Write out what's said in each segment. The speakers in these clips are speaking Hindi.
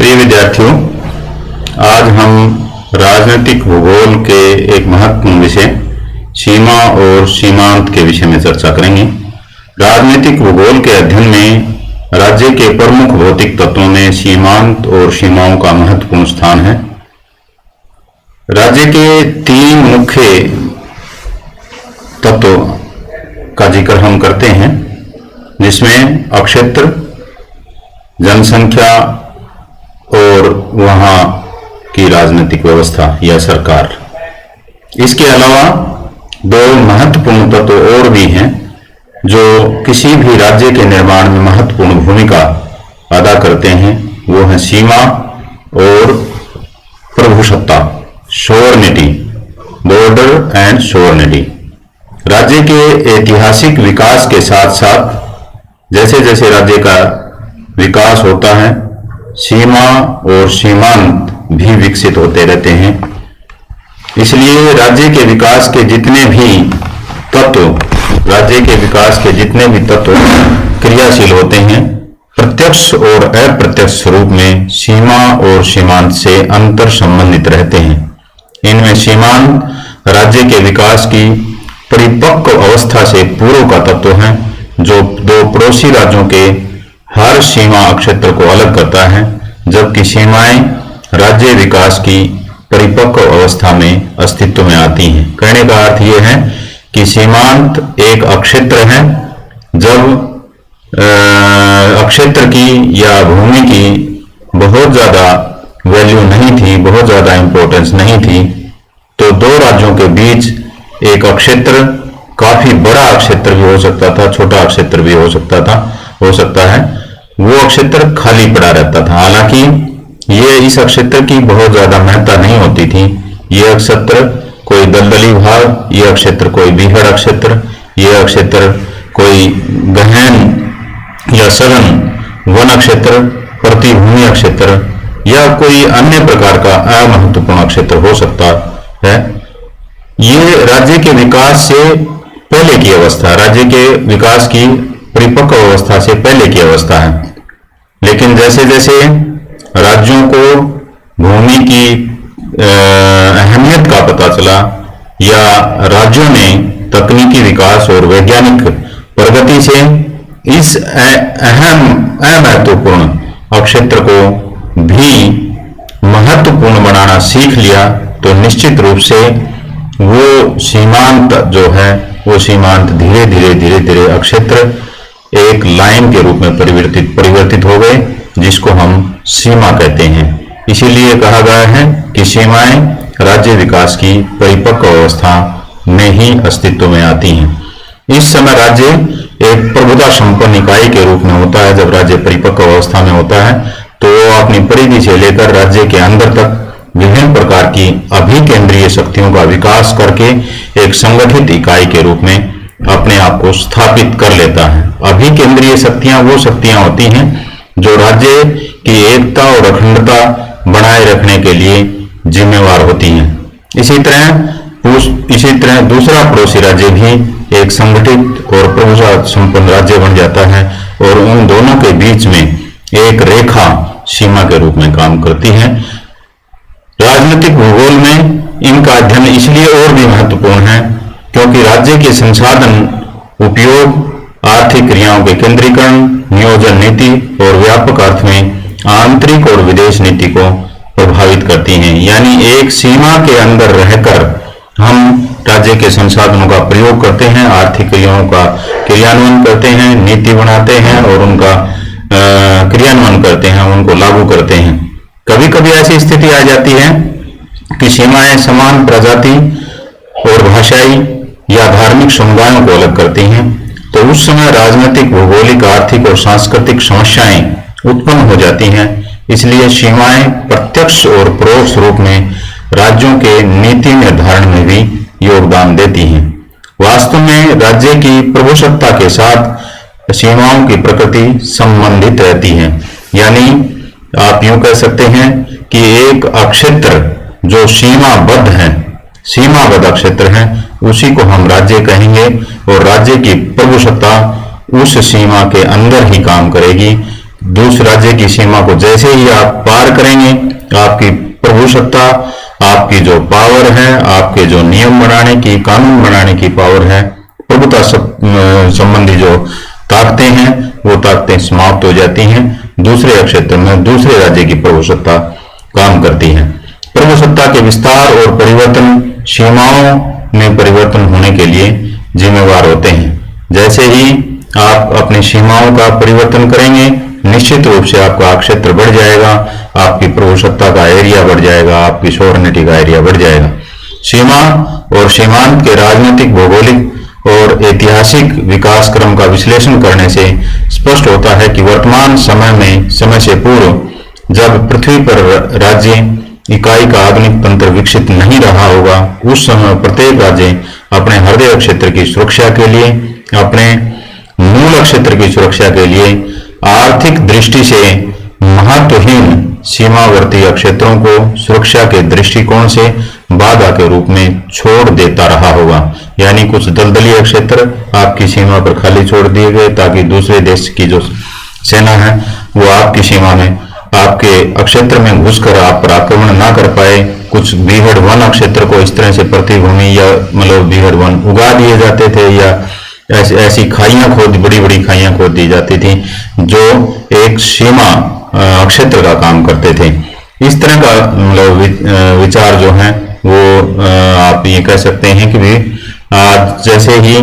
प्रिय विद्यार्थियों, आज हम राजनीतिक भूगोल के एक महत्वपूर्ण विषय सीमा और सीमांत के विषय में चर्चा करेंगे। राजनीतिक भूगोल के अध्ययन में राज्य के प्रमुख भौतिक तत्वों में सीमांत और सीमाओं का महत्वपूर्ण स्थान है। राज्य के तीन मुख्य तत्वों का जिक्र हम करते हैं, जिसमें अक्षेत्र, जनसंख्या और वहां की राजनीतिक व्यवस्था या सरकार। इसके अलावा दो महत्वपूर्ण तत्व और भी हैं जो किसी भी राज्य के निर्माण में महत्वपूर्ण भूमिका अदा करते हैं। वो है सीमा और प्रभुसत्ता, सोवरेनिटी, बॉर्डर एंड सोवरेनिटी। राज्य के ऐतिहासिक विकास के साथ साथ जैसे जैसे राज्य का विकास होता है, सीमा और सीमांत भी विकसित होते रहते हैं। इसलिए राज्य के विकास के जितने भी तत्व क्रियाशील होते हैं, प्रत्यक्ष और अप्रत्यक्ष रूप में सीमा और सीमांत से अंतर संबंधित रहते हैं। इनमें सीमांत राज्य के विकास की परिपक्व अवस्था से पूर्व का तत्व है, जो दो पड़ोसी राज्यों के हर सीमा क्षेत्र को अलग करता है, जबकि सीमाएं राज्य विकास की परिपक्व अवस्था में अस्तित्व में आती हैं। कहने का अर्थ यह है कि सीमांत एक अक्षेत्र है। जब अक्षेत्र की या भूमि की बहुत ज्यादा वैल्यू नहीं थी, बहुत ज्यादा इंपॉर्टेंस नहीं थी, तो दो राज्यों के बीच एक अक्षेत्र, काफी बड़ा अक्षेत्र भी हो सकता था, छोटा अक्षेत्र भी हो सकता है, वो अक्षेत्र खाली पड़ा रहता था। हालांकि ये इस अक्षेत्र की बहुत ज्यादा महत्ता नहीं होती थी। ये अक्षेत्र कोई दलदली भाग, ये अक्षेत्र कोई बीहड़ अक्षेत्र, ये अक्षेत्र कोई गहन या सघन वन अक्षेत्र, प्रतिभूमि अक्षेत्र या कोई अन्य प्रकार का अमहत्वपूर्ण अक्षेत्र हो सकता है। ये राज्य के विकास से पहले की अवस्था, राज्य के विकास की परिपक्व अवस्था से पहले की अवस्था है। लेकिन जैसे जैसे राज्यों को भूमि की अहमियत का पता चला या राज्यों ने तकनीकी विकास और वैज्ञानिक प्रगति से इस अमहत्वपूर्ण अक्षेत्र को भी महत्वपूर्ण बनाना सीख लिया, तो निश्चित रूप से वो सीमांत जो है, वो सीमांत धीरे धीरे अक्षेत्र एक लाइन के रूप में परिवर्तित हो गए, जिसको हम सीमा कहते हैं। इसीलिए कहा गया है कि सीमाएं राज्य विकास की परिपक्व अवस्था में ही अस्तित्व में आती हैं। इस समय राज्य एक प्रभुता संपन्न इकाई के रूप में होता है। जब राज्य परिपक्व अवस्था में होता है तो वो अपनी परिधि से लेकर राज्य के अंदर तक विभिन्न प्रकार की अभिकेंद्रीय शक्तियों का विकास करके एक संगठित इकाई के रूप में अपने आप को स्थापित कर लेता है। अभिकेंद्रीय शक्तियां वो शक्तियां होती हैं जो राज्य की एकता और अखंडता बनाए रखने के लिए जिम्मेवार होती हैं। इसी तरह दूसरा पड़ोसी राज्य भी एक संगठित और प्रभुता संपन्न राज्य बन जाता है और उन दोनों के बीच में एक रेखा सीमा के रूप में काम करती है। राजनीतिक भूगोल में इनका अध्ययन इसलिए और भी महत्वपूर्ण है क्योंकि राज्य के संसाधन उपयोग, आर्थिक क्रियाओं के केंद्रीकरण, नियोजन नीति और व्यापक अर्थ में आंतरिक और विदेश नीति को प्रभावित करती हैं। यानी एक सीमा के अंदर रहकर हम राज्य के संसाधनों का प्रयोग करते हैं, आर्थिक क्रियाओं का क्रियान्वयन करते हैं, नीति बनाते हैं और उनका क्रियान्वयन करते हैं, उनको लागू करते हैं। कभी कभी ऐसी स्थिति आ जाती है कि सीमाएं समान प्रजाति और भाषाई या धार्मिक समुदायों को अलग करती हैं, तो उस समय राजनीतिक, भौगोलिक, आर्थिक और सांस्कृतिक समस्याएं उत्पन्न हो जाती हैं। इसलिए सीमाएं प्रत्यक्ष और परोक्ष रूप में राज्यों के नीति निर्धारण में भी योगदान देती हैं। वास्तव में राज्य की प्रभुसत्ता के साथ सीमाओं की प्रकृति संबंधित रहती है। यानी आप यूं कह सकते हैं कि एक अक्षेत्र जो सीमाबद्ध अक्षेत्र है, उसी को हम राज्य कहेंगे और राज्य की प्रभुसत्ता उस सीमा के अंदर ही काम करेगी। दूसरे राज्य की सीमा को जैसे ही आप पार करेंगे, आपकी प्रभुसत्ता, आपकी जो पावर है, आपके जो नियम बनाने की, कानून बनाने की पावर है, प्रभुता संबंधी जो ताकतें हैं, वो ताकतें समाप्त हो जाती हैं। दूसरे क्षेत्र में दूसरे राज्य की प्रभुसत्ता काम करती है। प्रभुसत्ता के विस्तार और परिवर्तन सीमाओं में परिवर्तन होने के लिए जिम्मेवार होते हैं। जैसे ही आप अपनी सीमाओं का परिवर्तन करेंगे, निश्चित रूप से आपका क्षेत्र बढ़ जाएगा, आपकी प्रभुसत्ता का एरिया बढ़ जाएगा, आपकी सॉवरेनिटी का एरिया बढ़ जाएगा। सीमा और सीमांत के राजनीतिक, भौगोलिक और ऐतिहासिक विकास क्रम का विश्लेषण करने से स्पष्ट होता है कि वर्तमान समय में, समय से पूर्व जब पृथ्वी पर राज्य इकाई का आधुनिक तंत्र विकसित नहीं रहा होगा, उस समय प्रत्येक राज्य अपने हृदय क्षेत्र की सुरक्षा के लिए, अपने मूल क्षेत्र की सुरक्षा के लिए आर्थिक दृष्टि से महत्वहीन सीमावर्ती क्षेत्रों को सुरक्षा के दृष्टिकोण से बाधा के रूप में छोड़ देता रहा होगा। यानी कुछ दलदलीय क्षेत्र आपकी सीमा पर खाली छोड़ दिए गए ताकि दूसरे देश की जो सेना है वो आपकी सीमा में, आपके क्षेत्र में घुसकर आप पर आक्रमण ना कर पाए। कुछ बीहड़ वन क्षेत्र को इस तरह से प्रतिभूमि या मतलब बीहड़ वन उगा दिए जाते थे, या ऐसी खाइयां खोद, बड़ी बड़ी खाइयां खोद दी जाती थी जो एक सीमा क्षेत्र का काम करते थे। इस तरह का मतलब विचार जो है वो आप ये कह सकते हैं कि भी जैसे ही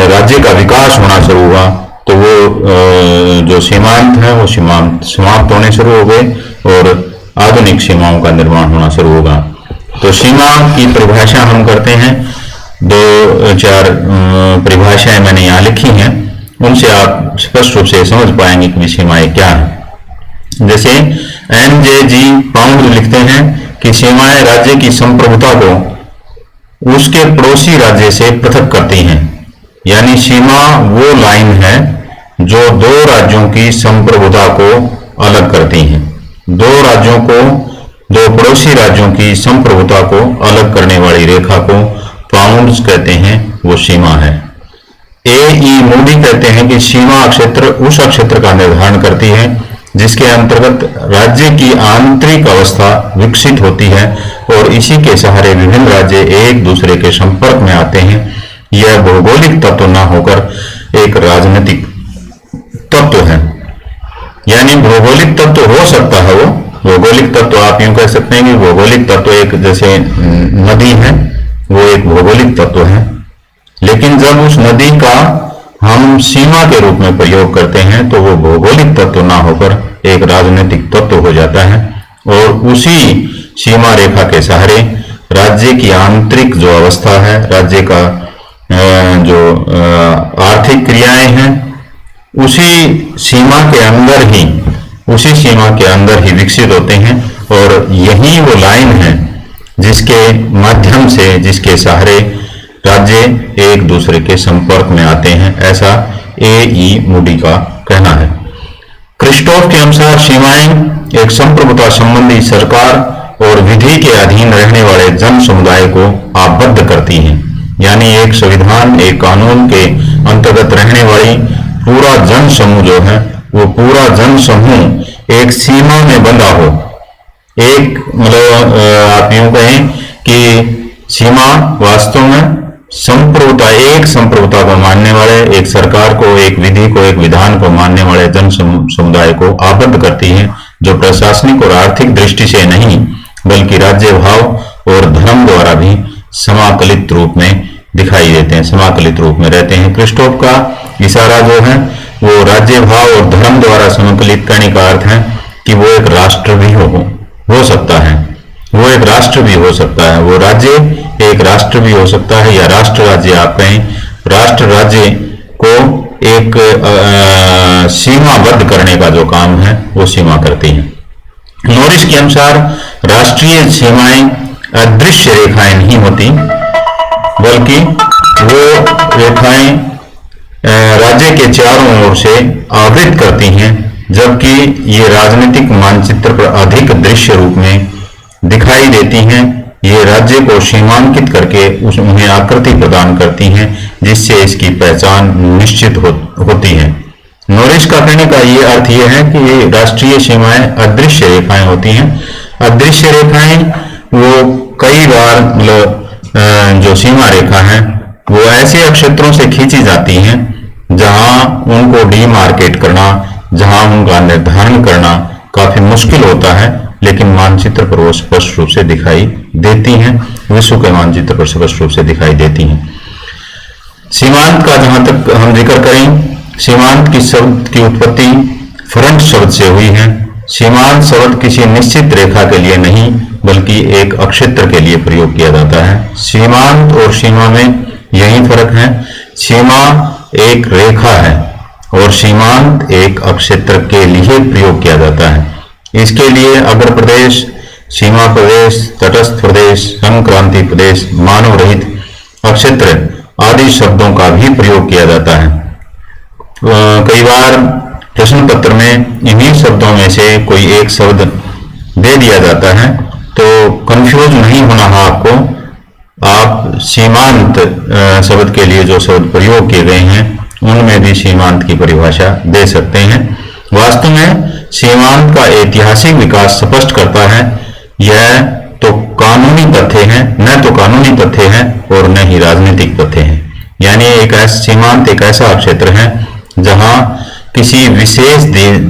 राज्य का विकास होना शुरू हुआ तो वो जो सीमांत है वो सीमांत समाप्त होने शुरू हो गए और आधुनिक सीमाओं का निर्माण होना शुरू होगा। तो सीमा की परिभाषा हम करते हैं, दो चार परिभाषाएं मैंने यहाँ लिखी हैं, उनसे आप स्पष्ट रूप से समझ पाएंगे कि सीमाएं क्या है। जैसे NJG पाउंड लिखते हैं कि सीमाएं राज्य की संप्रभुता को उसके पड़ोसी राज्य से पृथक करती हैं। यानी सीमा वो लाइन है जो दो राज्यों की संप्रभुता को अलग करती हैं। दो राज्यों को, दो पड़ोसी राज्यों की संप्रभुता को अलग करने वाली रेखा को पाउंड्स कहते हैं, वो सीमा है। A.E. मूडी कहते हैं कि सीमा क्षेत्र उस क्षेत्र का निर्धारण करती है जिसके अंतर्गत राज्य की आंतरिक अवस्था विकसित होती है और इसी के सहारे विभिन्न राज्य एक दूसरे के संपर्क में आते हैं। यह भौगोलिक तत्व न होकर एक राजनीतिक तत्व है। यानी भौगोलिक तत्व हो सकता है, वो भौगोलिक तत्व आप यूं कह सकते हैं कि भौगोलिक तत्व एक जैसे नदी है, वो एक भौगोलिक तत्व है, लेकिन जब उस नदी का हम सीमा के रूप में प्रयोग करते हैं तो वो भौगोलिक तत्व ना होकर एक राजनीतिक तत्व हो जाता है और उसी सीमा रेखा के सहारे राज्य की आंतरिक जो अवस्था है, राज्य का जो आर्थिक क्रियाएं हैं, उसी सीमा के अंदर ही विकसित होते हैं और यही वो लाइन है जिसके माध्यम से, जिसके सहारे राज्य एक दूसरे के संपर्क में आते हैं। ऐसा A.E. मूडी का कहना है। क्रिस्टोफ के अनुसार सीमाएं एक संप्रभुता संबंधी सरकार और विधि के अधीन रहने वाले जन समुदाय को आबद्ध करती हैं। यानी एक संविधान, एक कानून के अंतर्गत रहने वाली पूरा जन समूह जो है, वो पूरा जन समूह एक सीमा में बंधा हो। एक मतलब आप यूं कहें कि सीमा वास्तव में संप्रभुता, एक संप्रभुता को मानने वाले, एक सरकार को, एक विधि को, एक विधान को मानने वाले जन समुदाय को आबद्ध करती है, जो प्रशासनिक और आर्थिक दृष्टि से नहीं बल्कि राज्य भाव और धर्म द्वारा भी समाकलित रूप में दिखाई देते हैं, समाकलित रूप में रहते हैं। क्रिस्टोफ का इशारा जो है वो राज्य भाव और धर्म द्वारा समाकलित करने का अर्थ है कि वो एक राष्ट्र भी हो सकता है, वो एक राष्ट्र भी हो सकता है, वो राज्य एक राष्ट्र भी हो सकता है, या राष्ट्र राज्य आप कहें। राष्ट्र राज्य को एक सीमाबद्ध करने का जो काम है वो सीमा करती है। नॉरिस के अनुसार राष्ट्रीय सीमाएं अदृश्य रेखाएं नहीं होती, बल्कि वो रेखाएं राज्य के चारों ओर से आवृत करती हैं, जबकि ये राजनीतिक मानचित्र पर अधिक दृश्य रूप में दिखाई देती हैं। ये राज्य को सीमांकित करके उन्हें आकृति प्रदान करती हैं, जिससे इसकी पहचान निश्चित होती है। नॉरिस का कहने का ये अर्थ ये है कि राष्ट्रीय सीमाएं अदृश्य रेखाएं होती हैं। अदृश्य रेखाएं वो कई बार मतलब जो सीमा रेखा है वो ऐसे क्षेत्रों से खींची जाती हैं जहां उनको डीमार्केट करना, जहां उनका निर्धारण करना काफी मुश्किल होता है, लेकिन मानचित्र पर वो स्पष्ट रूप से दिखाई देती हैं, विश्व के मानचित्र पर स्पष्ट रूप से दिखाई देती हैं। सीमांत का जहां तक हम जिक्र करें, सीमांत की शब्द की उत्पत्ति फ्रंट शब्द से हुई है। सीमांत शब्द किसी निश्चित रेखा के लिए नहीं बल्कि एक अक्षेत्र के लिए प्रयोग किया जाता है। सीमांत और सीमा में यही फर्क है। सीमा एक रेखा है और सीमांत एक अक्षेत्र के लिए प्रयोग किया जाता है। इसके लिए अग्र प्रदेश, सीमा प्रदेश, तटस्थ प्रदेश, संक्रांति प्रदेश, मानव रहित अक्षेत्र आदि शब्दों का भी प्रयोग किया जाता है। कई बार प्रश्न पत्र में इन्हीं शब्दों में से कोई एक शब्द दे दिया जाता है, तो कंफ्यूज नहीं होना है आपको। आप सीमांत शब्द के लिए जो शब्द प्रयोग किए गए हैं उनमें भी सीमांत की परिभाषा दे सकते हैं। वास्तव में सीमांत का ऐतिहासिक विकास स्पष्ट करता है। यह तो कानूनी तथ्य है, न तो कानूनी तथ्य है और न ही राजनीतिक तथ्य है। यानी एक ऐसा सीमांत एक ऐसा क्षेत्र है जहां किसी विशेष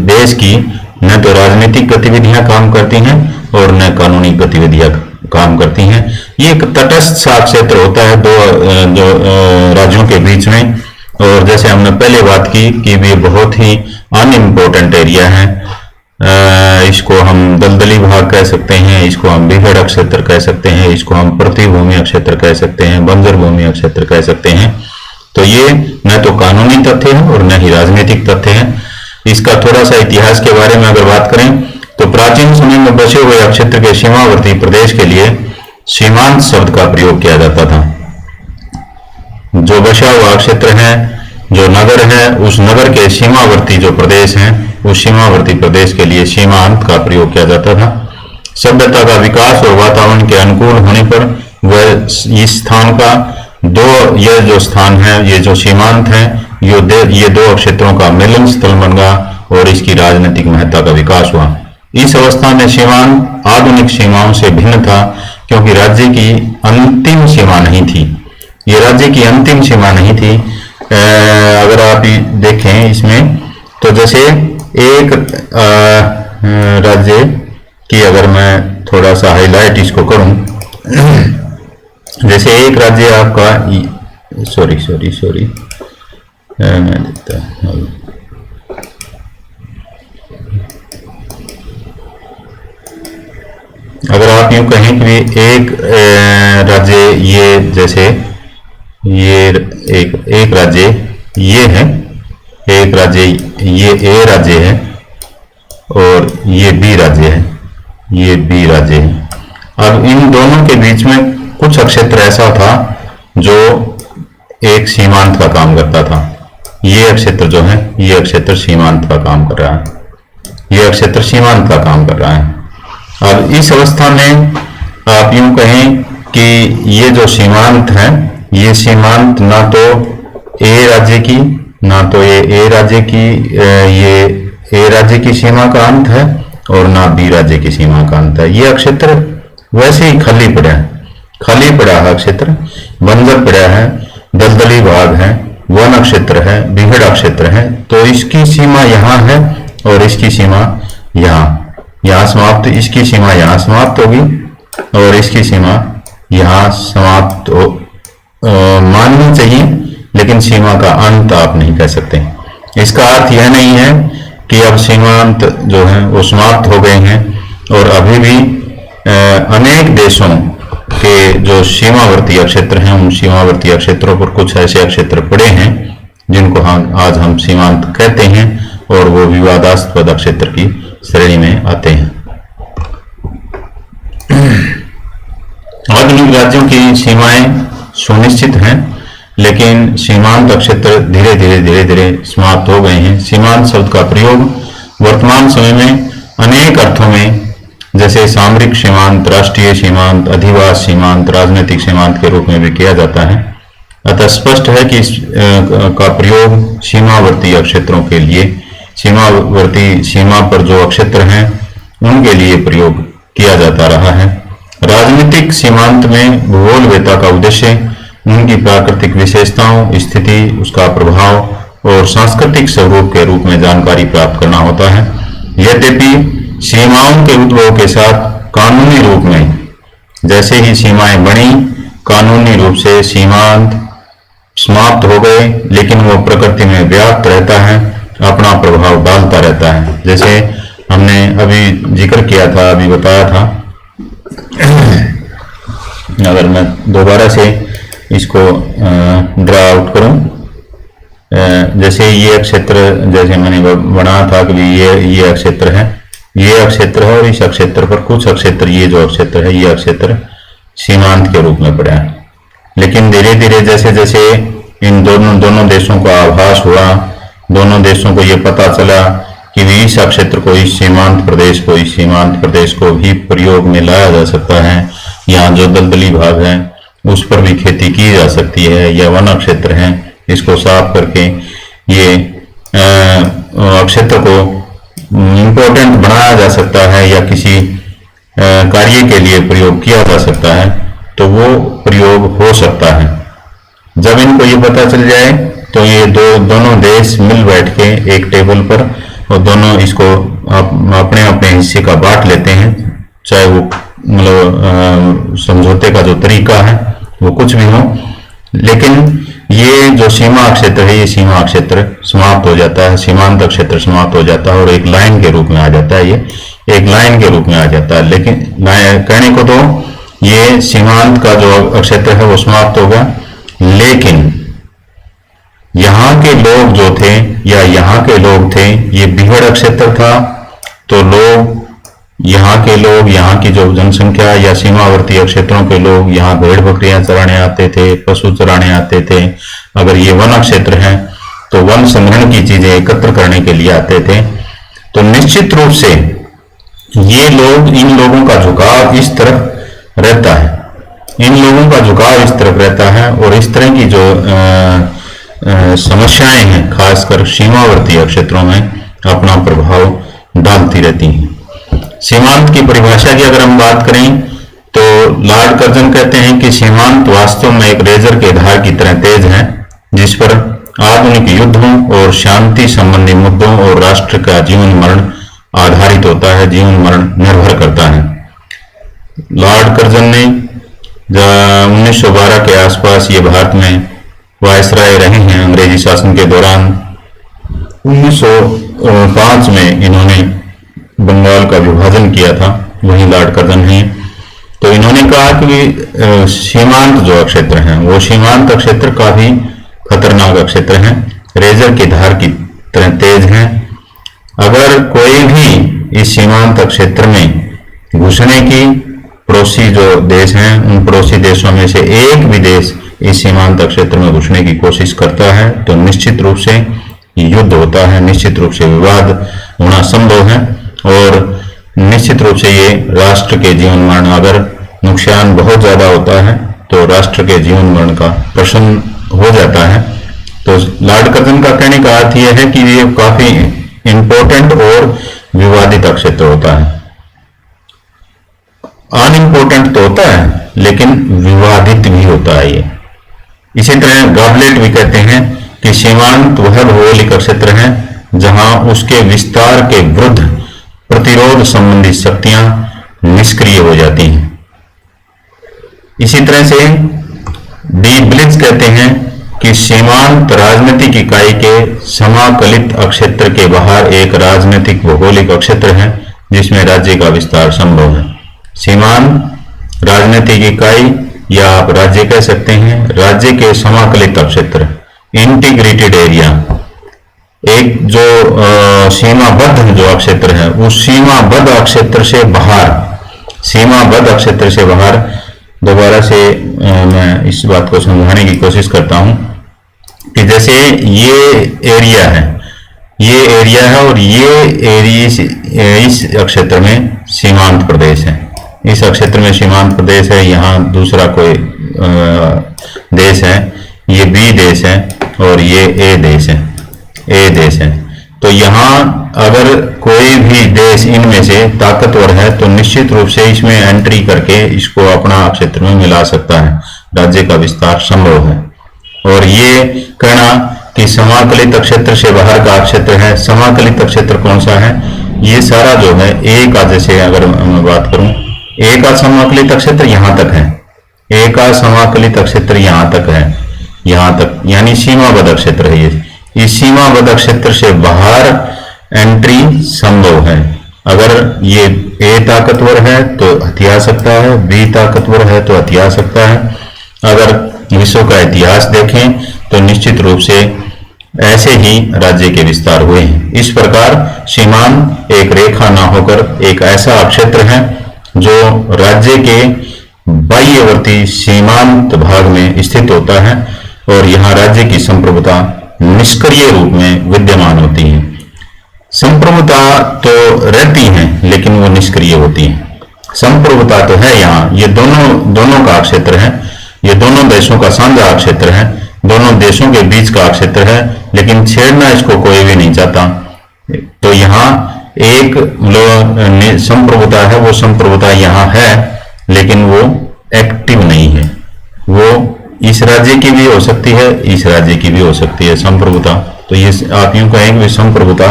देश की न तो राजनीतिक गतिविधियां काम करती हैं और न कानूनी गतिविधियां काम करती हैं। ये एक तटस्थ सा क्षेत्र होता है दो राज्यों के बीच में, और जैसे हमने पहले बात की कि ये बहुत ही अनइम्पोर्टेंट एरिया है। इसको हम दलदली भाग कह सकते हैं, इसको हम बिहड़ क्षेत्र कह सकते हैं, इसको हम प्रतिभूमि क्षेत्र कह सकते हैं, बंजर भूमि क्षेत्र कह सकते हैं। तो ये न तो कानूनी तथ्य है और न ही राजनीतिक तथ्य है। इसका थोड़ा सा इतिहास के बारे में अगर बात करें तो प्राचीन समय में बचे हुए क्षेत्र के सीमावर्ती प्रदेश के लिए सीमांत शब्द का प्रयोग किया जाता था। जो बचा हुआ क्षेत्र है, जो नगर है, उस नगर के सीमावर्ती जो प्रदेश हैं, उस सीमावर्ती प्रदेश के लिए सीमांत का प्रयोग किया जाता था। सभ्यता का विकास और वातावरण के अनुकूल होने पर वह इस स्थान का यह जो स्थान है, ये जो सीमांत है, ये दो क्षेत्रों का मिलन स्थल बन गया और इसकी राजनीतिक महत्ता का विकास हुआ। इस अवस्था में सीमांत आधुनिक सीमाओं से भिन्न था क्योंकि राज्य की अंतिम सीमा नहीं थी। ये राज्य की अंतिम सीमा नहीं थी। अगर आप देखें इसमें तो जैसे एक राज्य की अगर मैं थोड़ा सा हाईलाइट इसको करूं, जैसे एक राज्य आपका सॉरी मैं देखता हूं, अगर आप यूं कहें कि एक राज्य ये जैसे ये एक राज्य ये है, एक राज्य ये ए राज्य है और ये बी राज्य है, ये बी राज्य है। अब इन दोनों के बीच में कुछ क्षेत्र ऐसा था जो एक सीमांत का काम करता था। ये क्षेत्र जो है, ये क्षेत्र सीमांत का काम कर रहा है, ये क्षेत्र सीमांत का काम कर रहा है। अब इस अवस्था में आप यूं कहें कि ये जो सीमांत है, ये सीमांत ना तो ए राज्य की, ना तो ये ए राज्य की, ये ए राज्य की सीमा का अंत है और ना बी राज्य की सीमा का अंत है। ये क्षेत्र वैसे ही खाली पड़ा है, खाली पड़ा है क्षेत्र, बंजर पड़ा है, दलदली भाग है, वन क्षेत्र है, बिहड़ क्षेत्र है। तो इसकी सीमा यहाँ है और इसकी सीमा यहाँ समाप्त, इसकी सीमा यहाँ समाप्त होगी और इसकी सीमा यहाँ समाप्त हो माननी चाहिए, लेकिन सीमा का अंत आप नहीं कह सकते। इसका अर्थ यह नहीं है कि अब सीमांत जो है वो समाप्त हो गए हैं और अभी भी अनेक देशों के जो सीमावर्ती क्षेत्र हैं, उन सीमावर्ती क्षेत्रों पर कुछ ऐसे क्षेत्र पड़े हैं जिनको आज हम सीमांत कहते हैं और वो विवादास्पद क्षेत्र की श्रेणी में आते हैं। आधुनिक राज्यों की सीमाएं सुनिश्चित हैं, लेकिन सीमांत क्षेत्र धीरे धीरे समाप्त हो गए हैं। सीमांत शब्द का प्रयोग वर्तमान समय में अनेक अर्थों में, जैसे सामरिक सीमांत, राष्ट्रीय सीमांत, अधिवास सीमांत, राजनीतिक सीमांत के रूप में भी किया जाता है। अतः स्पष्ट है कि इस का प्रयोग सीमावर्ती क्षेत्रों के लिए, सीमावर्ती सीमा पर जो क्षेत्र हैं उनके लिए प्रयोग किया जाता रहा है। राजनीतिक सीमांत में भूगोलवेत्ता का उद्देश्य उनकी प्राकृतिक विशेषताओं, स्थिति, उसका प्रभाव और सांस्कृतिक स्वरूप के रूप में जानकारी प्राप्त करना होता है। यद्यपि सीमाओं के उद्भव के साथ कानूनी रूप में जैसे ही सीमाएं बनी, कानूनी रूप से सीमांत समाप्त हो गए, लेकिन वो प्रकृति में व्याप्त रहता है, अपना प्रभाव डालता रहता है। जैसे हमने अभी जिक्र किया था, अभी बताया था। अगर मैं दोबारा से इसको ड्रा आउट करूं, जैसे ये क्षेत्र, जैसे मैंने बनाया था कि ये क्षेत्र है, ये क्षेत्र है, और इस क्षेत्र पर कुछ क्षेत्र, ये जो क्षेत्र है, ये क्षेत्र सीमांत के रूप में पड़ा है। लेकिन धीरे धीरे जैसे जैसे इन दोनों देशों का आभास हुआ, दोनों देशों को ये पता चला कि इस क्षेत्र को, इस सीमांत प्रदेश को भी प्रयोग में लाया जा सकता है। यहाँ जो दलदली भाग है उस पर भी खेती की जा सकती है, या वन क्षेत्र है, इसको साफ करके ये क्षेत्र को इम्पोर्टेंट बनाया जा सकता है या किसी कार्य के लिए प्रयोग किया जा सकता है, तो वो प्रयोग हो सकता है। जब इनको ये पता चल जाए तो ये दोनों देश मिल बैठ के एक टेबल पर, और दोनों इसको अपने अपने हिस्से का बांट लेते हैं, चाहे वो मतलब समझौते का जो तरीका है वो कुछ भी हो, लेकिन ये जो सीमा क्षेत्र है, ये सीमा क्षेत्र समाप्त हो जाता है, सीमांत क्षेत्र समाप्त हो जाता है और एक लाइन के रूप में आ जाता है। ये एक लाइन के रूप में आ जाता है। लेकिन कहने को तो ये सीमांत का जो क्षेत्र है वो समाप्त होगा, लेकिन यहाँ के लोग जो थे, या यहाँ के लोग थे, ये बिहड़ क्षेत्र था, तो लोग, यहाँ के लोग, यहाँ की जो जनसंख्या या सीमावर्ती क्षेत्रों के लोग यहाँ भेड़ बकरियां चराने आते थे, पशु चराने आते थे। अगर ये वन क्षेत्र है तो वन संग्रहण की चीजें एकत्र करने के लिए आते थे। तो निश्चित रूप से ये लोग, इन लोगों का झुकाव इस तरफ रहता है, इन लोगों का झुकाव इस तरफ रहता है, और इस तरह की जो समस्याएं हैं खासकर सीमावर्ती क्षेत्रों में अपना प्रभाव डालती रहती हैं। सीमांत की परिभाषा की अगर हम बात करें तो लॉर्ड कर्जन कहते हैं कि सीमांत वास्तव में एक रेजर के धार की तरह तेज है, जिस पर आधुनिक युद्धों और शांति संबंधी मुद्दों और राष्ट्र का जीवन मरण आधारित होता है, जीवन मरण निर्भर करता है। लॉर्ड कर्जन ने 1912 के आसपास ये भारत में वायसराय रहे हैं अंग्रेजी शासन के दौरान। 1905 में इन्होंने बंगाल का विभाजन किया था, वही लॉर्ड कर्जन हैं। तो इन्होंने कहा कि सीमांत जो क्षेत्र हैं वो सीमांत क्षेत्र काफी खतरनाक क्षेत्र हैं, रेजर की धार की तरह तेज हैं। अगर कोई भी इस सीमांत क्षेत्र में घुसने की, पड़ोसी जो देश हैं उन पड़ोसी देशों में से एक भी देश इस सीमांत क्षेत्र में घुसने की कोशिश करता है तो निश्चित रूप से युद्ध होता है, निश्चित रूप से विवाद होना संभव है, और निश्चित रूप से ये राष्ट्र के जीवन मरण, अगर नुकसान बहुत ज्यादा होता है तो राष्ट्र के जीवन मरण का प्रश्न हो जाता है। तो लॉर्ड कर्जन का कहने का अर्थ यह है कि ये काफी इंपॉर्टेंट और विवादित क्षेत्र होता है। अनइम्पोर्टेंट तो होता है लेकिन विवादित भी होता है ये। इसी तरह गॉबलेट भी कहते हैं कि सीमांत वह भौगोलिक क्षेत्र है जहां उसके विस्तार के विरुद्ध प्रतिरोध संबंधी शक्तियां निष्क्रिय हो जाती हैं। इसी तरह से डी ब्लिज कहते हैं कि सीमांत राजनीतिक इकाई के समाकलित क्षेत्र के बाहर एक राजनीतिक भौगोलिक क्षेत्र है जिसमें राज्य का विस्तार संभव है। सीमांत राजनीतिक इकाई या आप राज्य कह सकते हैं, राज्य के समाकलित क्षेत्र, इंटीग्रेटेड एरिया, एक जो सीमाबद्ध जो क्षेत्र है उस सीमाबद्ध क्षेत्र से बाहर, सीमाबद्ध क्षेत्र से बाहर, दोबारा से मैं इस बात को समझाने की कोशिश करता हूं कि जैसे ये एरिया है, ये एरिया है और ये एरिया इस क्षेत्र में सीमांत प्रदेश है, इस क्षेत्र में सीमांत प्रदेश है, यहाँ दूसरा कोई देश है, ये बी देश है और ये ए देश है, ए देश है। तो यहाँ अगर कोई भी देश इनमें से ताकतवर है तो निश्चित रूप से इसमें एंट्री करके इसको अपना क्षेत्र में मिला सकता है, राज्य का विस्तार संभव है। और ये कहना कि समाकलित क्षेत्र से बाहर का क्षेत्र है, समाकलित क्षेत्र कौन सा है, ये सारा जो है ए का, जैसे अगर मैं बात करूं ए का समाकलित क्षेत्र यहां तक है, ए का समाकलित क्षेत्र यहां तक है, यहां तक, यानी सीमाबद्ध क्षेत्र है ये। इस सीमाबद्ध क्षेत्र से बाहर एंट्री संभव है। अगर ये ए ताकतवर है तो हथिया सकता है, बी ताकतवर है तो हथिया सकता है। अगर विश्व का इतिहास देखें तो निश्चित रूप से ऐसे ही राज्य के विस्तार हुए हैं। इस प्रकार सीमांत एक रेखा ना होकर एक ऐसा क्षेत्र है जो राज्य के बाह्यवर्ती सीमांत भाग में स्थित होता है और यहाँ राज्य की संप्रभुता निष्क्रिय रूप में विद्यमान होती है। संप्रभुता तो रहती है लेकिन वो निष्क्रिय होती है। संप्रभुता तो है यहाँ, ये दोनों का क्षेत्र है, ये दोनों देशों का साझा क्षेत्र है, दोनों देशों के बीच का क्षेत्र है, लेकिन छेड़ना इसको कोई भी नहीं चाहता। तो यहाँ एक संप्रभुता है, वो संप्रभुता यहाँ है लेकिन वो एक्टिव नहीं है। वो इस राज्य की भी हो सकती है, इस राज्य की भी हो सकती है संप्रभुता। तो ये आप यूं कहेंगे संप्रभुता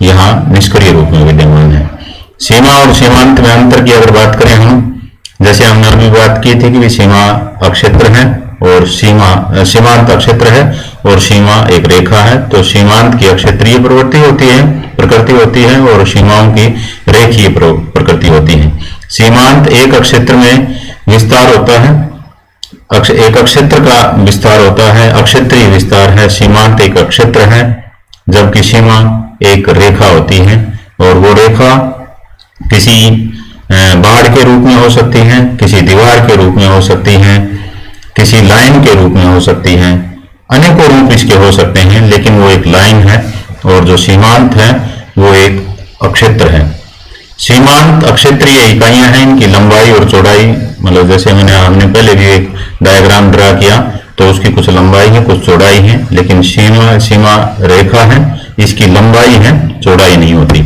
यहाँ निष्क्रिय रूप में विद्यमान है। सीमा और सीमांत में अंतर की अगर बात करें हम, जैसे हमने अभी बात की थी कि सीमा अक्षेत्र है और सीमांत अक्षेत्र है और सीमा एक रेखा है। तो सीमांत की अक्षेत्रीय प्रकृति होती है और सीमाओं की रेखीय प्रकृति होती है। सीमांत एक क्षेत्र में विस्तार होता है, एक क्षेत्र का विस्तार होता है, अक्षेत्रीय विस्तार है। सीमांत एक क्षेत्र है, जबकि सीमा एक रेखा होती है और वो रेखा किसी बाढ़ के रूप में हो सकती है, किसी दीवार के रूप में हो सकती है, किसी लाइन के रूप में हो सकती है, अनेकों रूप इसके हो सकते हैं, लेकिन वो एक लाइन है। और जो सीमांत है वो एक अक्षेत्र है। सीमांत अक्षेत्रीय इकाइयां हैं, इनकी लंबाई और चौड़ाई, मतलब जैसे हमने पहले भी एक डायग्राम ड्रा किया तो उसकी कुछ लंबाई है कुछ चौड़ाई है, लेकिन सीमा रेखा है, इसकी लंबाई है चौड़ाई नहीं होती।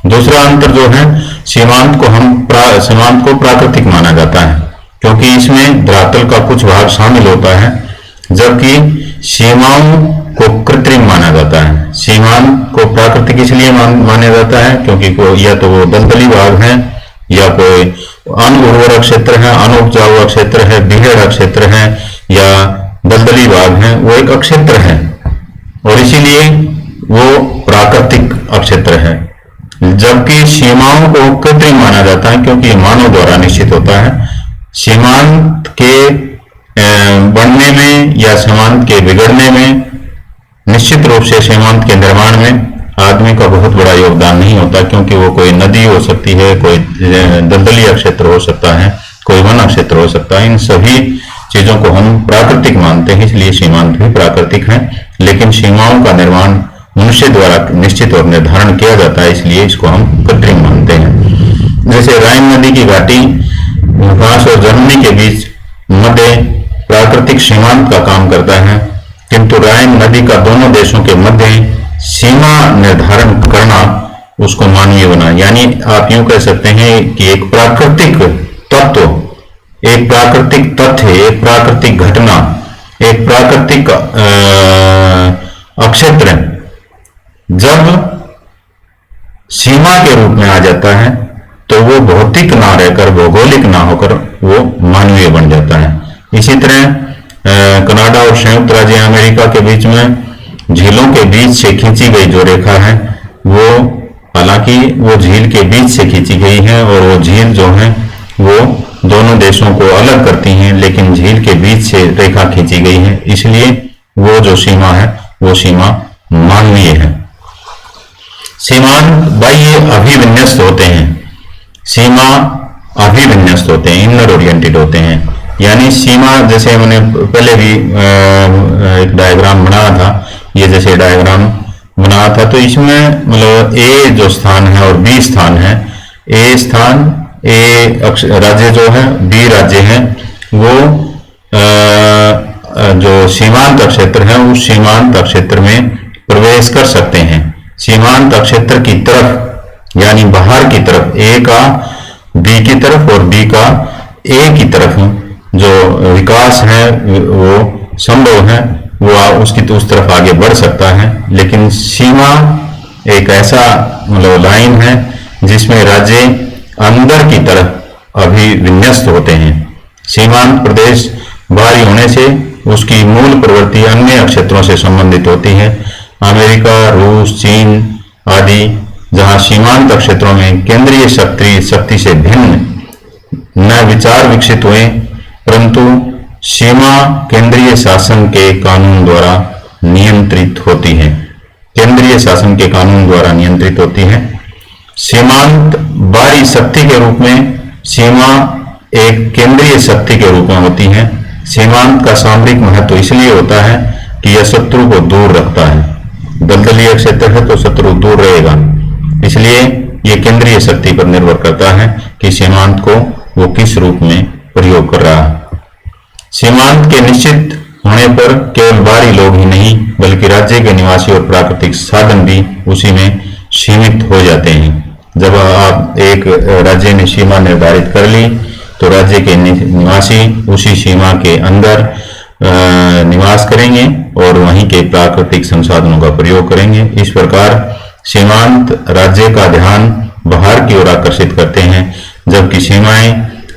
दूसरा अंतर जो है, सीमांत को प्राकृतिक माना जाता है क्योंकि इसमें धरातल का कुछ भाग शामिल होता है, जबकि सीमाओं को कृत्रिम माना जाता है। सीमांत को प्राकृतिक इसलिए माना जाता है क्योंकि या तो वो दलदली भाग है या कोई अनउर्वर क्षेत्र है, अनुपजाऊ क्षेत्र है, बिहड़ क्षेत्र है या दलदली भाग है, वो एक क्षेत्र है और इसीलिए वो प्राकृतिक क्षेत्र है। जबकि सीमाओं को कृत्रिम माना जाता है क्योंकि मानव द्वारा निश्चित होता है। सीमांत के बढ़ने में या सीमांत के बिगड़ने में निश्चित रूप से सीमांत के निर्माण में आदमी का बहुत बड़ा योगदान नहीं होता, क्योंकि वो कोई नदी हो सकती है, कोई दलदली क्षेत्र हो सकता है, कोई वन क्षेत्र हो सकता है। इन सभी चीजों को हम प्राकृतिक मानते हैं, इसलिए सीमांत भी प्राकृतिक है। लेकिन सीमाओं का निर्माण मनुष्य द्वारा निश्चित और निर्धारण किया जाता है, इसलिए इसको हम कृत्रिम मानते हैं। जैसे राइन नदी की घाटी फ्रांस और जर्मनी के बीच मध्य प्राकृतिक सीमांत का काम करता है, किंतु राइन नदी का दोनों देशों के मध्य सीमा निर्धारण करना उसको मानवीय बना। यानी आप यूं कह सकते हैं कि एक प्राकृतिक तत्व, एक प्राकृतिक तथ्य, एक प्राकृतिक घटना, एक प्राकृतिक अक्षेत्र जब सीमा के रूप में आ जाता है तो वो भौतिक ना रहकर, भौगोलिक ना होकर वो मानवीय बन जाता है। इसी तरह कनाडा और संयुक्त राज्य अमेरिका के बीच में झीलों के बीच से खींची गई जो रेखा है वो, हालांकि वो झील के बीच से खींची गई है और वो झील जो है वो दोनों देशों को अलग करती हैं, लेकिन झील के बीच से रेखा खींची गई है, इसलिए वो जो सीमा है वो सीमा मानवीय है। सीमांत बाह्य अभिविन्यस्त होते हैं, सीमा अभिविन्यस्त होते हैं, इनर ओरिएंटेड होते हैं। यानी सीमा, जैसे मैंने पहले भी एक डायग्राम बनाया था, ये जैसे डायग्राम बनाया था, तो इसमें मतलब ए जो स्थान है और बी स्थान है, ए स्थान, ए राज्य जो है, बी राज्य है, वो जो सीमांत क्षेत्र है उस सीमांत क्षेत्र में प्रवेश कर सकते हैं। सीमांत क्षेत्र की तरफ यानी बाहर की तरफ, ए का बी की तरफ और बी का ए की तरफ जो विकास है वो संभव है, वो उसकी तो उस तरफ आगे बढ़ सकता है। लेकिन सीमा एक ऐसा मतलब लाइन है जिसमें राज्य अंदर की तरफ अभी विन्यस्त होते हैं। सीमांत प्रदेश बाहरी होने से उसकी मूल प्रवृत्ति अन्य क्षेत्रों से संबंधित होती है। अमेरिका, रूस, चीन आदि जहां सीमांत क्षेत्रों में केंद्रीय शक्ति से भिन्न न विचार विकसित हुए, परंतु सीमा केंद्रीय शासन के कानून द्वारा नियंत्रित होती है। केंद्रीय शासन के कानून द्वारा नियंत्रित होती है। सीमांत बाहरी शक्ति के रूप में सीमा एक केंद्रीय शक्ति के रूप में होती है। सीमांत का सामरिक महत्व इसलिए होता है कि यह शत्रु को दूर रखता है। दलदलीय क्षेत्र है तो शत्रु दूर रहेगा, इसलिए यह केंद्रीय शक्ति पर निर्भर करता है कि सीमांत को वो किस रूप में प्रयोग कर रहा है। सीमांत के निश्चित होने पर केवल बाहरी लोग ही नहीं बल्कि राज्य के निवासी और प्राकृतिक साधन भी उसी में सीमित हो जाते हैं। जब आप एक राज्य में सीमा निर्धारित कर ली तो राज्य के निवासी उसी सीमा के अंदर निवास करेंगे और वहीं के प्राकृतिक संसाधनों का प्रयोग करेंगे। इस प्रकार सीमांत राज्य का ध्यान बाहर की ओर आकर्षित करते हैं, जबकि सीमाएं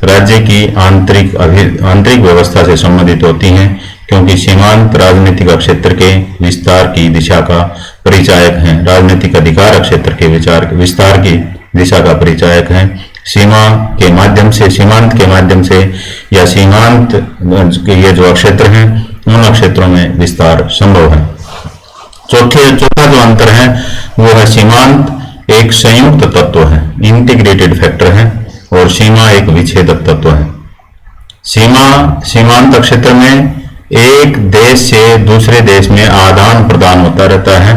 राज्य की आंतरिक व्यवस्था से संबंधित होती हैं, क्योंकि सीमांत राजनीतिक क्षेत्र के विस्तार की दिशा का परिचायक हैं। राजनीतिक अधिकार क्षेत्र के विस्तार की दिशा का परिचायक हैं। सीमांत के माध्यम से या सीमांत के ये जो क्षेत्र हैं उन क्षेत्रों में विस्तार संभव है। चौथा जो अंतर है वो है सीमांत एक संयुक्त तत्व है, इंटीग्रेटेड फैक्टर है, और सीमा एक विच्छेदक तत्व है। सीमांत क्षेत्र में एक देश से दूसरे देश में आदान प्रदान होता रहता है,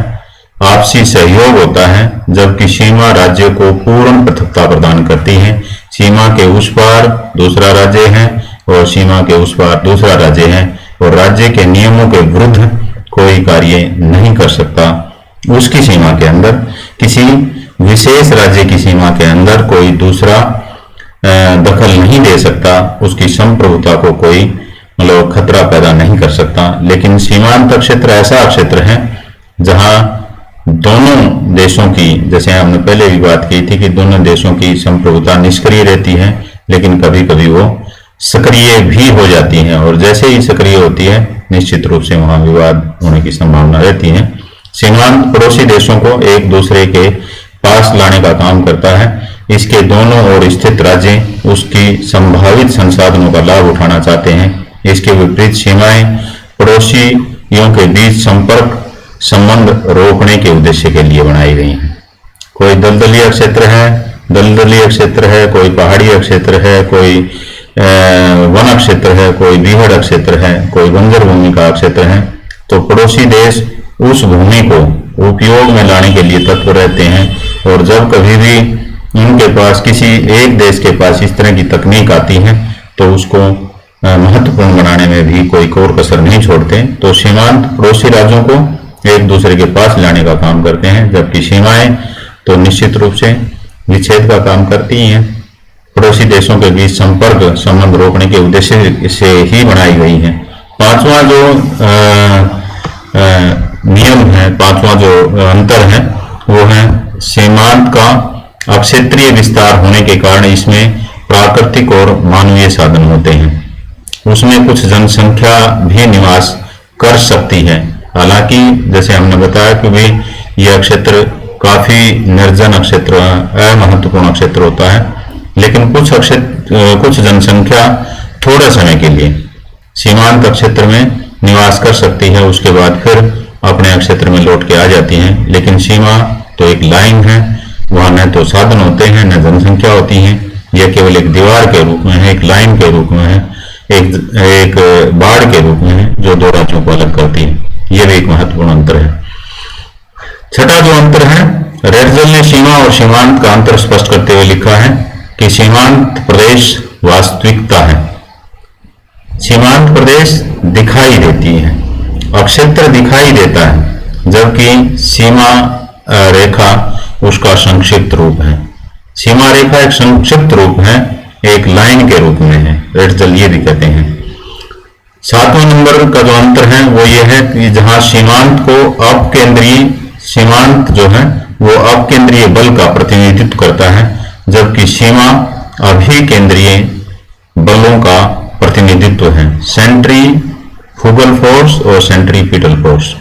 आपसी सहयोग होता है, जबकि सीमा राज्य को पूर्ण पृथकता प्रदान करती है। सीमा के उस पार दूसरा राज्य है और सीमा के उस पार दूसरा राज्य है, और राज्य के नियमों के विरुद्ध कोई कार्य नहीं कर सकता। उसकी सीमा के अंदर, किसी विशेष राज्य की सीमा के अंदर कोई दूसरा दखल नहीं दे सकता, उसकी संप्रभुता को कोई मतलब खतरा पैदा नहीं कर सकता। लेकिन सीमांत क्षेत्र ऐसा क्षेत्र है जहां दोनों देशों की, जैसे हमने पहले भी बात की थी कि दोनों देशों की संप्रभुता निष्क्रिय रहती है, लेकिन कभी कभी वो सक्रिय भी हो जाती है, और जैसे ही सक्रिय होती है निश्चित रूप से वहां विवाद होने की संभावना रहती है। सीमांत पड़ोसी देशों को एक दूसरे के पास लाने का काम करता है। इसके दोनों ओर स्थित राज्य उसकी संभावित संसाधनों का लाभ उठाना चाहते हैं। इसके विपरीत सीमाएं पड़ोसियों के बीच संबंध रोकने के उद्देश्य के लिए बनाई गई हैं। कोई दलदलीय क्षेत्र है, कोई पहाड़ी क्षेत्र है, कोई वन क्षेत्र है, कोई बीहड़ क्षेत्र है, कोई बंजर भूमि का क्षेत्र है, तो पड़ोसी देश उस भूमि को उपयोग में लाने के लिए तत्पर रहते हैं, और जब कभी भी उनके पास, किसी एक देश के पास इस तरह की तकनीक आती है तो उसको महत्वपूर्ण बनाने में भी कोई कोर कसर नहीं छोड़ते। तो सीमांत पड़ोसी राज्यों को एक दूसरे के पास लाने का काम करते हैं, जबकि सीमाएं तो निश्चित रूप से विच्छेद का काम करती हैं। पड़ोसी देशों के बीच संबंध रोकने के उद्देश्य से ही बनाई गई है। पांचवा जो नियम है, पांचवा जो अंतर है वो है सीमांत का अक्षेत्रीय विस्तार होने के कारण इसमें प्राकृतिक और मानवीय साधन होते हैं। उसमें कुछ जनसंख्या भी निवास कर सकती है। हालांकि जैसे हमने बताया कि भी यह क्षेत्र काफी निर्जन क्षेत्र, अमहत्वपूर्ण क्षेत्र होता है, लेकिन कुछ जनसंख्या थोड़े समय के लिए सीमांत क्षेत्र में निवास कर सकती है, उसके बाद फिर अपने क्षेत्र में लौट के आ जाती है। लेकिन सीमा तो एक लाइन है, वहां न तो साधन होते हैं न जनसंख्या होती है। यह केवल एक दीवार के रूप में है, एक लाइन के रूप में है, एक बाड़ के रूप में है जो दो राज्यों को अलग करती है। यह भी एक महत्वपूर्ण अंतर है। छठा जो अंतर है, रेडजल ने सीमा और सीमांत का अंतर स्पष्ट करते हुए लिखा है कि सीमांत प्रदेश वास्तविकता है, सीमांत प्रदेश दिखाई देती है, अक्षेत्र दिखाई देता है, जबकि सीमा रेखा उसका संक्षिप्त रूप है। सीमा रेखा एक संक्षिप्त रूप है, एक लाइन के रूप में है, रेड जल ये भी कहते हैं। 7वें नंबर का जो अंतर है वो ये है कि जहां सीमांत को अपकेंद्रीय, सीमांत जो है वो अपकेंद्रीय बल का प्रतिनिधित्व करता है, जबकि सीमा अभिकेंद्रीय बलों का प्रतिनिधित्व है, सेंट्रीफ्यूगल फोर्स और सेंट्रीपिटल फोर्स।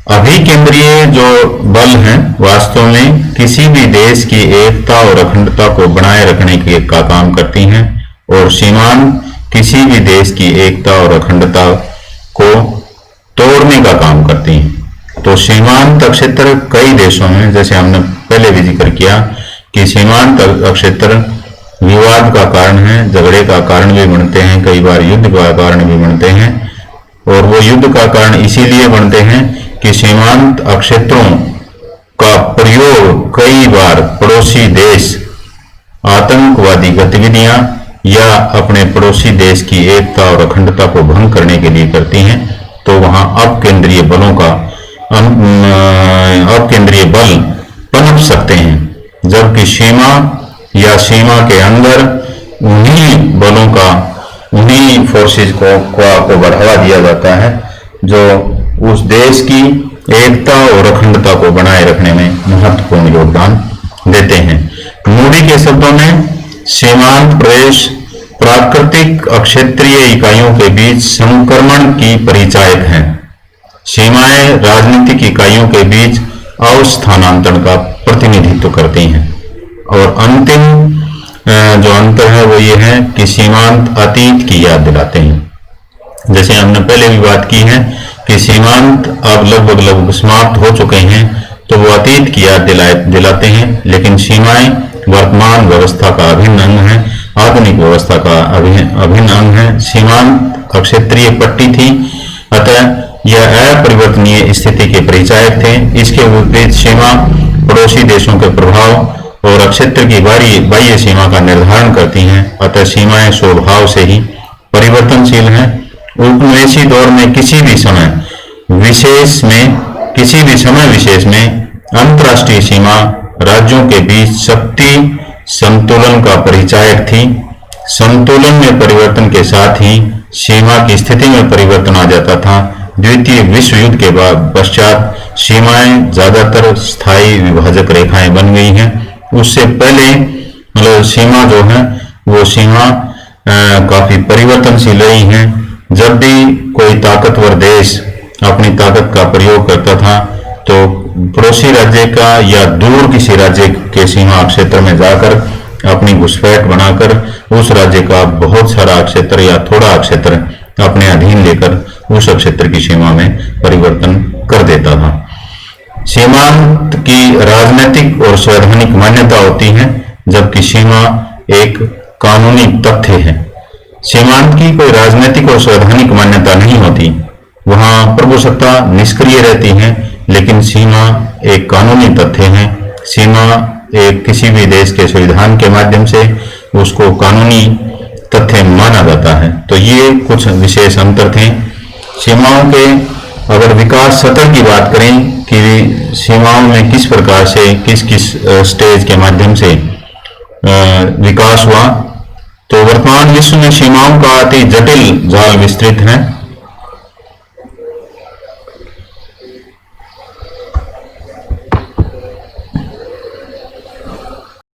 अभिकेंद्रीय जो बल हैं वास्तव में किसी भी देश की एकता और अखंडता को बनाए रखने के का काम करती हैं, और सीमांत किसी भी देश की एकता और अखंडता को तोड़ने का काम करती हैं। तो सीमांत क्षेत्र कई देशों में, जैसे हमने पहले भी जिक्र किया कि सीमांत क्षेत्र विवाद का कारण है, झगड़े का कारण भी बनते हैं, कई बार युद्ध का कारण भी बनते हैं। और वो युद्ध का कारण इसीलिए बनते हैं कि सीमांत क्षेत्रों का प्रयोग कई बार पड़ोसी देश आतंकवादी गतिविधियां या अपने पड़ोसी देश की एकता और अखंडता को भंग करने के लिए करती हैं। तो वहां अपकेंद्रीय बलों का अपकेंद्रीय बल पनप सकते हैं, जबकि सीमा या सीमा के अंदर उन्हीं बलों का, उन्हीं फोर्सेज को बढ़ावा दिया जाता है जो उस देश की एकता और अखंडता को बनाए रखने में महत्वपूर्ण योगदान देते हैं। मूडी के शब्दों में सीमांत प्रदेश प्राकृतिक क्षेत्रीय इकाइयों के बीच संक्रमण की परिचायक हैं। सीमाएं राजनीतिक इकाइयों के बीच अवस्थानांतरण का प्रतिनिधित्व करती हैं। और अंतिम जो अंतर है वो ये है कि सीमांत अतीत की याद दिलाते हैं। जैसे हमने पहले भी बात की है कि सीमांत अब लगभग समाप्त हो चुके हैं, तो वो अतीत की याद दिलाते हैं, लेकिन सीमाएं वर्तमान व्यवस्था का अभिन्न अंग है, आधुनिक व्यवस्था का अभिन्न अंग है। सीमांत क्षेत्रीय पट्टी थी, अतः यह अपरिवर्तनीय स्थिति के परिचायक थे। इसके विपरीत सीमा पड़ोसी देशों के प्रभाव और क्षेत्र की बाह्य सीमा का निर्धारण करती हैं, अतः सीमाएं स्वभाव से ही परिवर्तनशील हैं। उपनिवेशी दौर में किसी भी समय विशेष में अंतर्राष्ट्रीय सीमा राज्यों के बीच शक्ति संतुलन का परिचायक थी। संतुलन में परिवर्तन के साथ ही सीमा की स्थिति में परिवर्तन आ जाता था। द्वितीय विश्व युद्ध के बाद पश्चात सीमाएं ज्यादातर स्थायी विभाजक रेखाएं बन गई हैं। उससे पहले मतलब सीमा जो है वो सीमा काफी परिवर्तनशील रही हैं। जब भी कोई ताकतवर देश अपनी ताकत का प्रयोग करता था तो पड़ोसी राज्य का या दूर किसी राज्य के सीमा क्षेत्र में जाकर अपनी घुसपैठ बनाकर उस राज्य का बहुत सारा क्षेत्र या थोड़ा क्षेत्र अपने अधीन लेकर उस क्षेत्र की सीमा में परिवर्तन कर देता था। सीमांत की राजनीतिक और संवैधानिक मान्यता होती है, जबकि सीमा एक कानूनी तथ्य है। सीमांत की कोई राजनीतिक और संवैधानिक मान्यता नहीं होती, वहां प्रभुसत्ता निष्क्रिय रहती है, लेकिन सीमा एक कानूनी तथ्य है। सीमा एक किसी भी देश के संविधान के माध्यम से उसको कानूनी तथ्य माना जाता है। तो ये कुछ विशेष अंतर थे। सीमाओं के अगर विकास सतह की बात करें कि सीमाओं में किस प्रकार से किस स्टेज के माध्यम से विकास हुआ, तो वर्तमान विश्व में सीमाओं का अति जटिल जाल विस्तृत है।